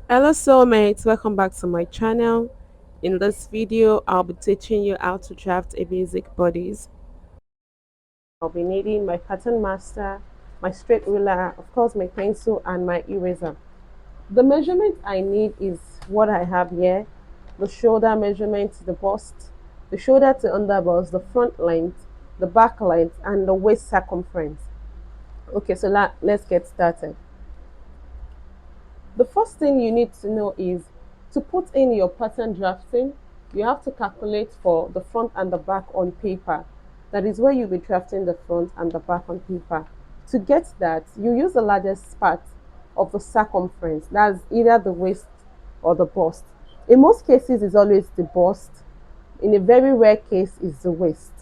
Hello soulmates, welcome back to my channel. In this video, I'll be teaching you how to draft a basic bodice. I'll be needing my pattern master, my straight ruler, of course my pencil and my eraser. The measurement I need is what I have here: the shoulder measurement, the bust, the shoulder to under bust, the front length, the back length, and the waist circumference. Okay, so let's get started. The first thing you need to know is to put in your pattern drafting, you have to calculate for the front and the back on paper. That is where you'll be drafting the front and the back on paper. To get that, you use the largest part of the circumference. That's either the waist or the bust. In most cases, it's always the bust. In a very rare case, it's the waist.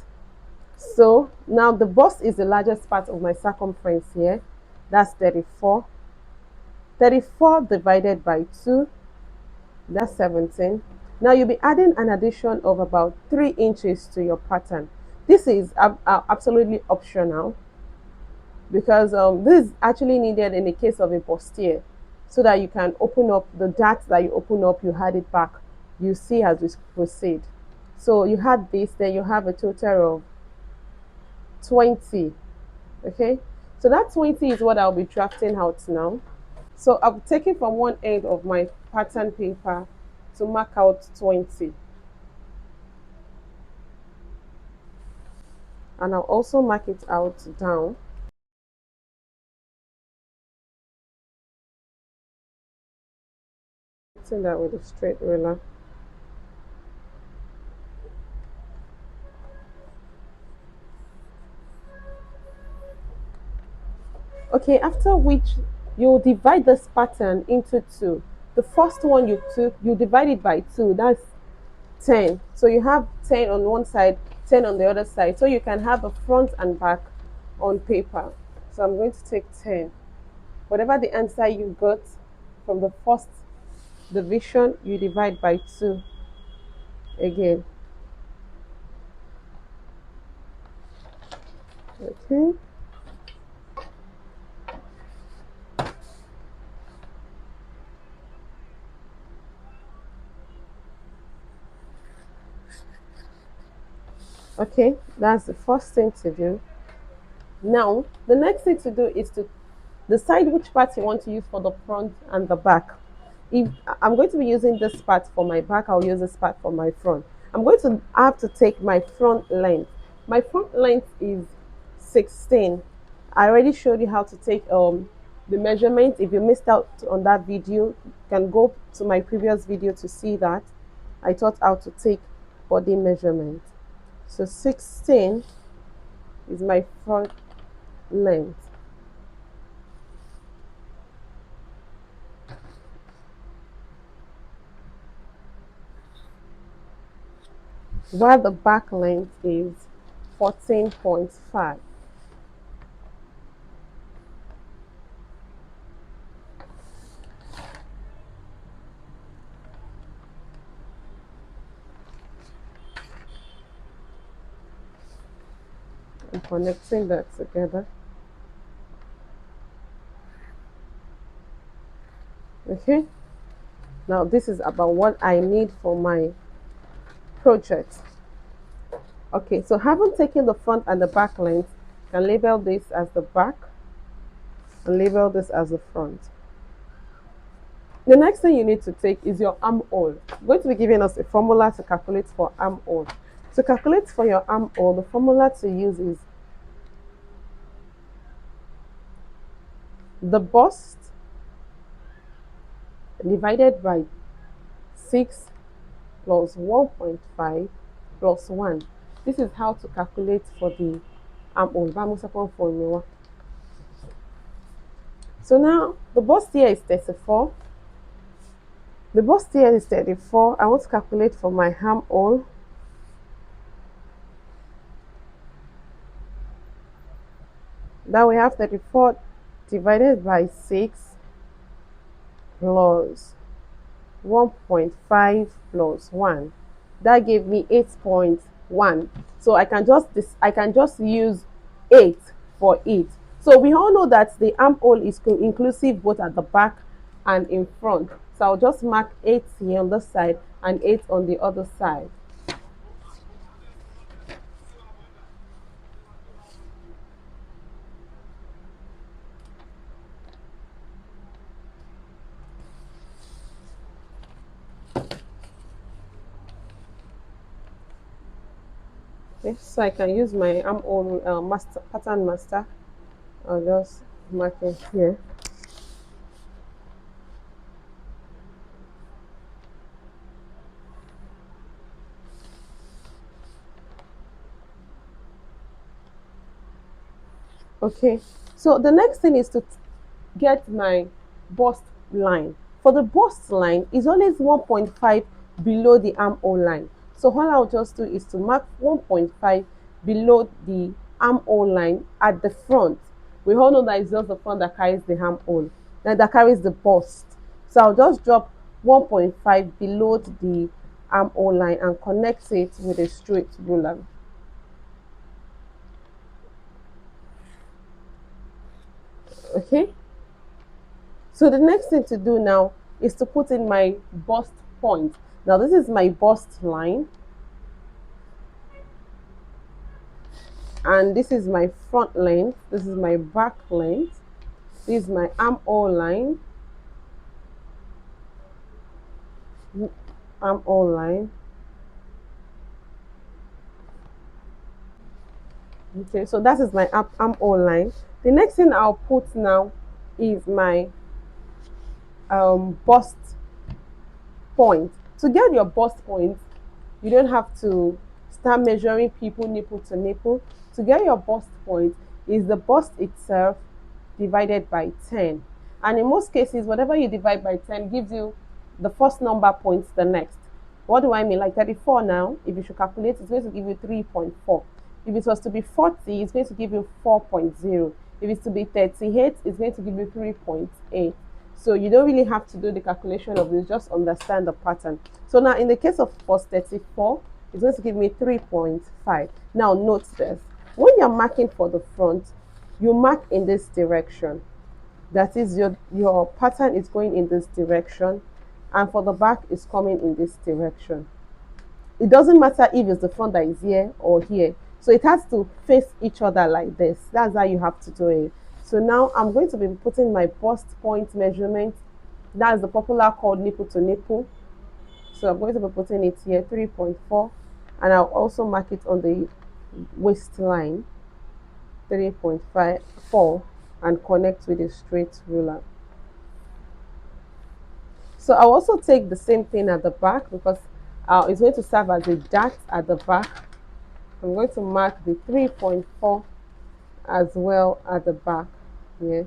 So now the bust is the largest part of my circumference here. That's 34. 34 divided by 2, that's 17. Now you'll be adding an addition of about 3 inches to your pattern. This is absolutely optional because this is actually needed in the case of a bustier, so that you can open up the dart that you open up, you had it back, you see as we proceed. So you had this, then you have a total of 20. Okay, so that 20 is what I'll be drafting out now. So I'm taking from one end of my pattern paper to mark out 20. And I'll also mark it out down. Doing that with a straight ruler. Okay, after which you'll divide this pattern into two. The first one you took, you divide it by 2. That's 10. So you have 10 on one side, 10 on the other side. So you can have a front and back on paper. So I'm going to take 10. Whatever the answer you got from the first division, you divide by 2 again. Okay. Okay, that's the first thing to do. Now, the next thing to do is to decide which part you want to use for the front and the back. If I'm going to be using this part for my back, I'll use this part for my front. I'm going to have to take my front length. My front length is 16. I already showed you how to take the measurement. If you missed out on that video, you can go to my previous video to see that. I taught how to take body measurement. So 16 is my front length. While the back length is 14.5. I'm connecting that together. Okay, now this is about what I need for my project. Okay, so having taken the front and the back length, you can label this as the back and label this as the front. The next thing you need to take is your armhole. I'm going to be giving us a formula to calculate for armhole. To calculate for your armhole, the formula to use is the bust divided by 6 plus 1.5 plus 1. This is how to calculate for the armhole. So now the bust here is 34. The bust here is 34. I want to calculate for my armhole. Now we have 34 divided by 6 plus 1.5 plus 1. That gave me 8.1. So I can just use 8 for it. So we all know that the armhole is inclusive both at the back and in front. So I'll just mark 8 here on this side and 8 on the other side. Okay, so I can use my armhole master pattern master. I'll just mark it here. Okay, so the next thing is to get my bust line. For the bust line, is always 1.5 below the armhole line. So all I'll just do is to mark 1.5 below the armhole line at the front. We all know that it's just the front that carries the armhole, that carries the bust. So I'll just drop 1.5 below the armhole line and connect it with a straight ruler. Okay, so the next thing to do now is to put in my bust point. Now this is my bust line, and this is my front length, this is my back length, this is my armhole line, armhole line. Okay, so that is my armhole line. The next thing I'll put now is my bust point. To get your bust point, you don't have to start measuring people nipple to nipple. To get your bust point is the bust itself divided by 10. And in most cases, whatever you divide by 10 gives you the first number points the next. What do I mean? Like 34 now, if you should calculate, it's going to give you 3.4. If it was to be 40, it's going to give you 4.0. If it's to be 38, it's going to give you 3.8. So you don't really have to do the calculation of this, just understand the pattern. So now in the case of bust 34, it's going to give me 3.5. Now note this. When you're marking for the front, you mark in this direction. That is, your pattern is going in this direction, and for the back is coming in this direction. It doesn't matter if it's the front that is here or here. So it has to face each other like this. That's how you have to do it. So now I'm going to be putting my bust point measurement. That's the popular called nipple to nipple. So I'm going to be putting it here, 3.4. And I'll also mark it on the waistline, 3.54, and connect with a straight ruler. So I'll also take the same thing at the back, because it's going to serve as a dart at the back. I'm going to mark the 3.4 as well at the back here.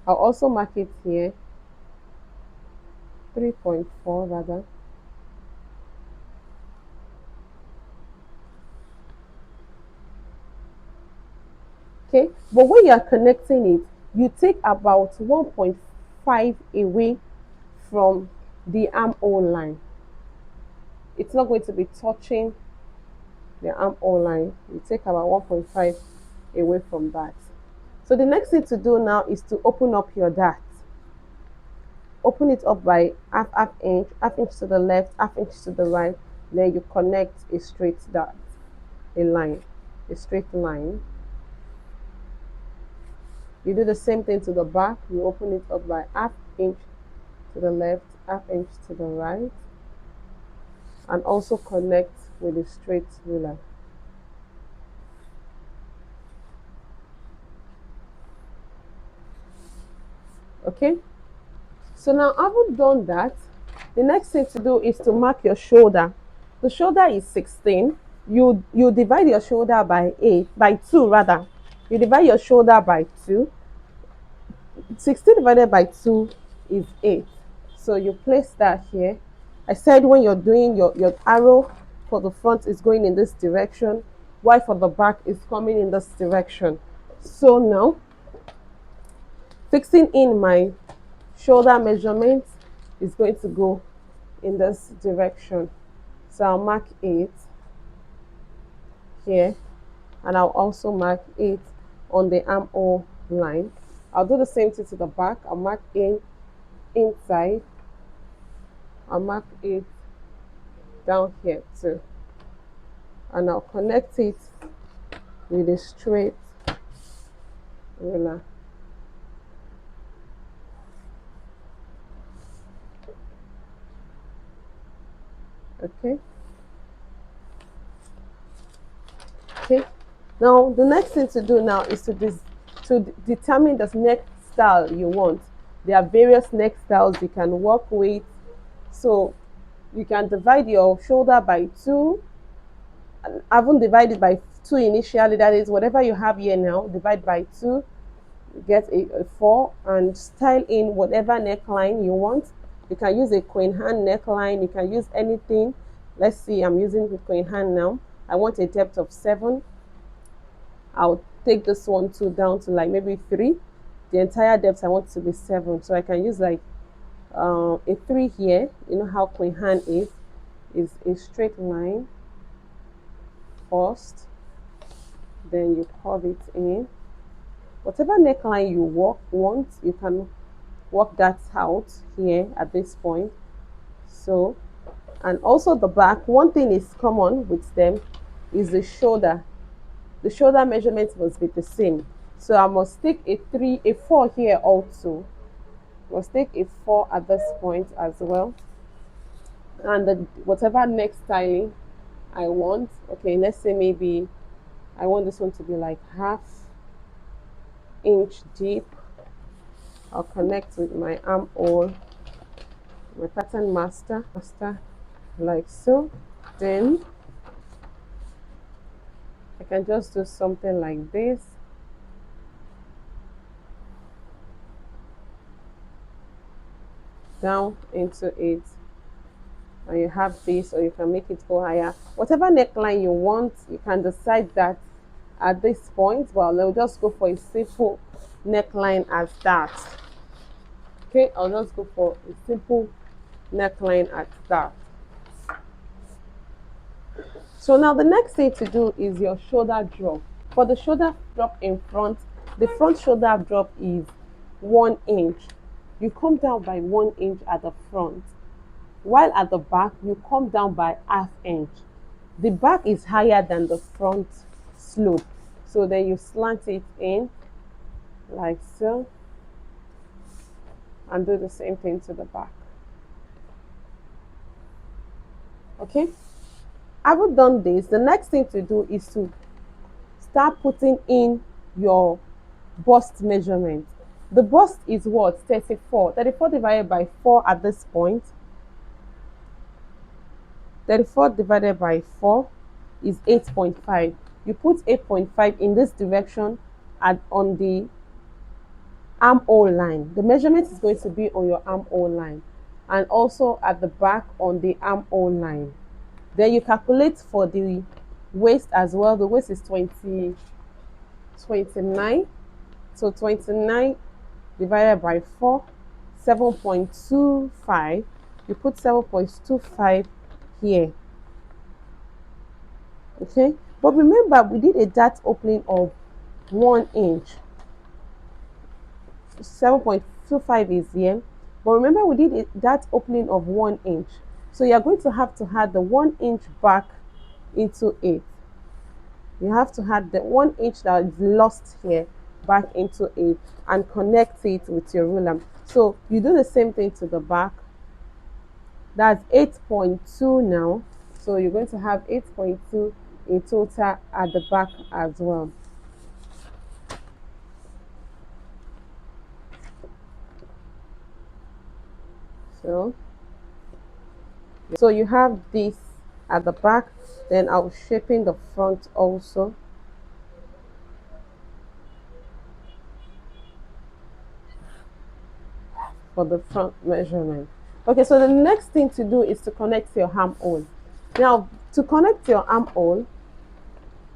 I'll also mark it here, 3.4 rather. Okay, but when you are connecting it, you take about 1.5 away from the armhole line. It's not going to be touching the armhole line. You take about 1.5 away from that. So the next thing to do now is to open up your dart. Open it up by half inch to the left, half inch to the right. Then you connect a straight dart, a straight line. You do the same thing to the back. You open it up by half inch to the left, half inch to the right, and also connect with a straight ruler. Okay, so now having done that, the next thing to do is to mark your shoulder. The shoulder is 16. You divide your shoulder by 2 rather. You divide your shoulder by 2. 16 divided by 2 is 8. So you place that here. I said when you're doing your arrow for the front is going in this direction, while for the back is coming in this direction. So now, fixing in my shoulder measurement is going to go in this direction. So I'll mark 8 here, and I'll also mark 8 on the armhole line. I'll do the same thing to the back. I'll mark in inside. I'll mark it down here too, and I'll connect it with a straight ruler. Okay. Okay. Now the next thing to do now is to determine the neck style you want. There are various neck styles you can work with. So you can divide your shoulder by 2. I haven't divided by 2 initially. That is, whatever you have here now, divide by 2, get a 4, and style in whatever neckline you want. You can use a queen hand neckline. You can use anything. Let's see, I'm using the queen hand now. I want a depth of 7. I'll take this one too down to like maybe 3. The entire depth I want to be 7, so I can use like a 3 here. You know how queen hand is a straight line first, then you curve it in. Whatever neckline you want, you can work that out here at this point. So, and also the back, one thing is common with them is the shoulder. The shoulder measurement must be the same. So I must take a 4 here also. I must take a 4 at this point as well. And whatever neck styling I want, okay, let's say maybe I want this one to be like 1/2 inch deep. I'll connect with my armhole, my pattern master, like so. Then I can just do something like this. Down into it. And you have this, or you can make it go higher. Whatever neckline you want, you can decide that at this point. Well, I'll just go for a simple neckline as that. Okay, I'll just go for a simple neckline at that. So now the next thing to do is your shoulder drop. For the shoulder drop in front, the front shoulder drop is 1 inch. You come down by 1 inch at the front, while at the back you come down by 1/2 inch. The back is higher than the front slope, so then you slant it in like so, and do the same thing to the back. Okay, having done this, the next thing to do is to start putting in your bust measurement. The bust is what? 34. 34 divided by 4 at this point. 34 divided by 4 is 8.5. You put 8.5 in this direction on the armhole line. The measurement is going to be on your armhole line, and also at the back on the armhole line. Then you calculate for the waist as well. The waist is 29. So 29 divided by 4, 7.25. You put 7.25 here. Okay, but remember we did a dart opening of 1 inch. 7.25 is here, but remember we did a dart opening of 1 inch. So you're going to have to add the 1 inch back into it. You have to add the 1 inch that is lost here back into it and connect it with your ruler. So you do the same thing to the back. That's 8.2 now. So you're going to have 8.2 in total at the back as well. So you have this at the back, then I'll shape in the front also. For the front measurement. Okay, so the next thing to do is to connect your armhole. Now, to connect your armhole,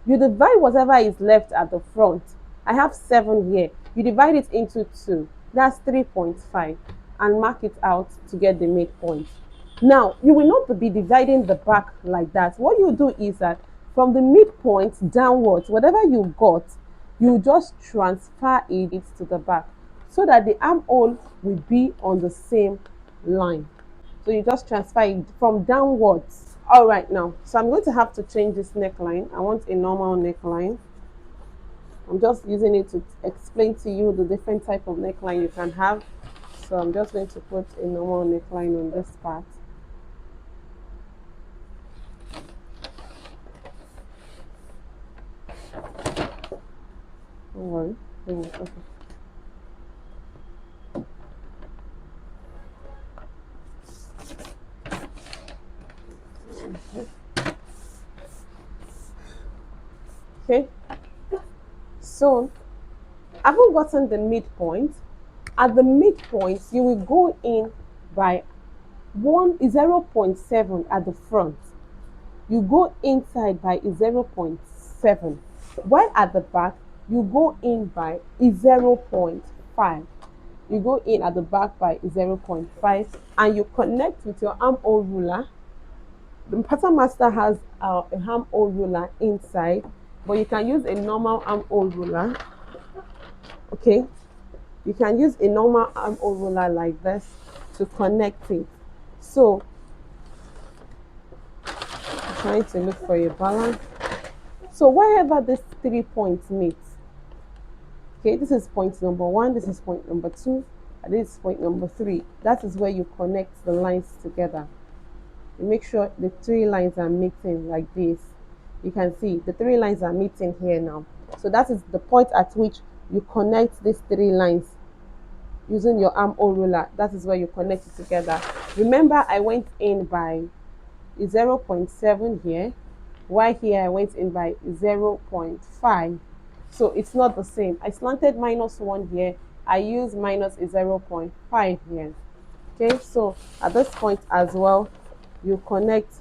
you divide whatever is left at the front. I have 7 here. You divide it into 2. That's 3.5, and mark it out to get the midpoint. Now, you will not be dividing the back like that. What you do is that from the midpoint downwards, whatever you got, you just transfer it to the back. so that the armhole will be on the same line. So you just transfer it from downwards. All right, now, so I'm going to have to change this neckline. I want a normal neckline. I'm just using it to explain to you the different type of neckline you can have. So I'm just going to put a normal neckline on this part. Don't worry. Okay. Okay. So I haven't gotten the midpoint. At the midpoint, you will go in by 0.7 at the front. You go inside by 0.7. While at the back, you go in by 0.5. You go in at the back by 0.5 and you connect with your armhole ruler. The pattern master has a armhole ruler inside, but you can use a normal armhole ruler. Okay, you can use a normal armhole ruler like this to connect it. So I'm trying to look for a balance. So wherever these 3 points meet, okay, this is point number 1, this is point number 2, and this is point number 3. That is where you connect the lines together. You make sure the 3 lines are meeting like this. You can see the 3 lines are meeting here now. So that is the point at which you connect these 3 lines using your armhole ruler. That is where you connect it together. Remember, I went in by 0.7 here, while here I went in by 0.5. So it's not the same. I slanted -1 here. I use minus 0.5 here. Okay, so at this point as well, you connect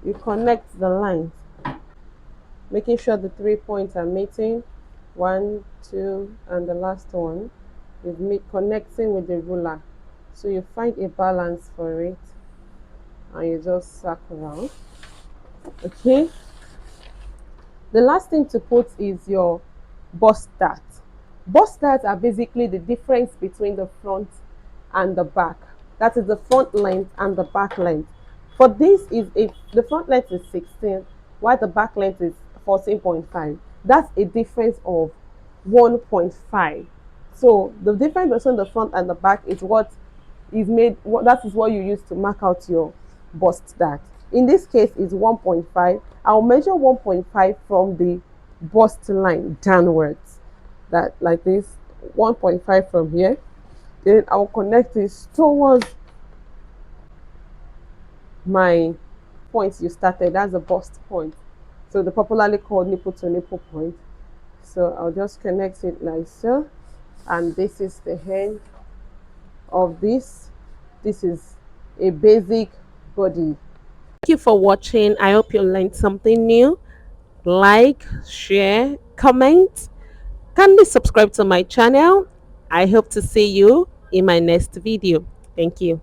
the lines, making sure the 3 points are meeting. 1, 2, and the last one is connecting with the ruler. So you find a balance for it and you just circle around. Okay, the last thing to put is your bust dart. Bust darts are basically the difference between the front and the back. That is the front length and the back length. For this, the front length is 16, while the back length is 14.5. That's a difference of 1.5. So the difference between the front and the back is what is made. That is what you use to mark out your bust dart. In this case, is 1.5. I'll measure 1.5 from the bust line downwards. That like this, 1.5 from here. Then I'll connect this towards my points you started. That's the bust point. So the popularly called nipple to nipple point. So I'll just connect it like so. And this is the end of this. This is a basic body. Thank you for watching. I hope you learned something new. Like, share, comment. Kindly subscribe to my channel. I hope to see you in my next video. Thank you.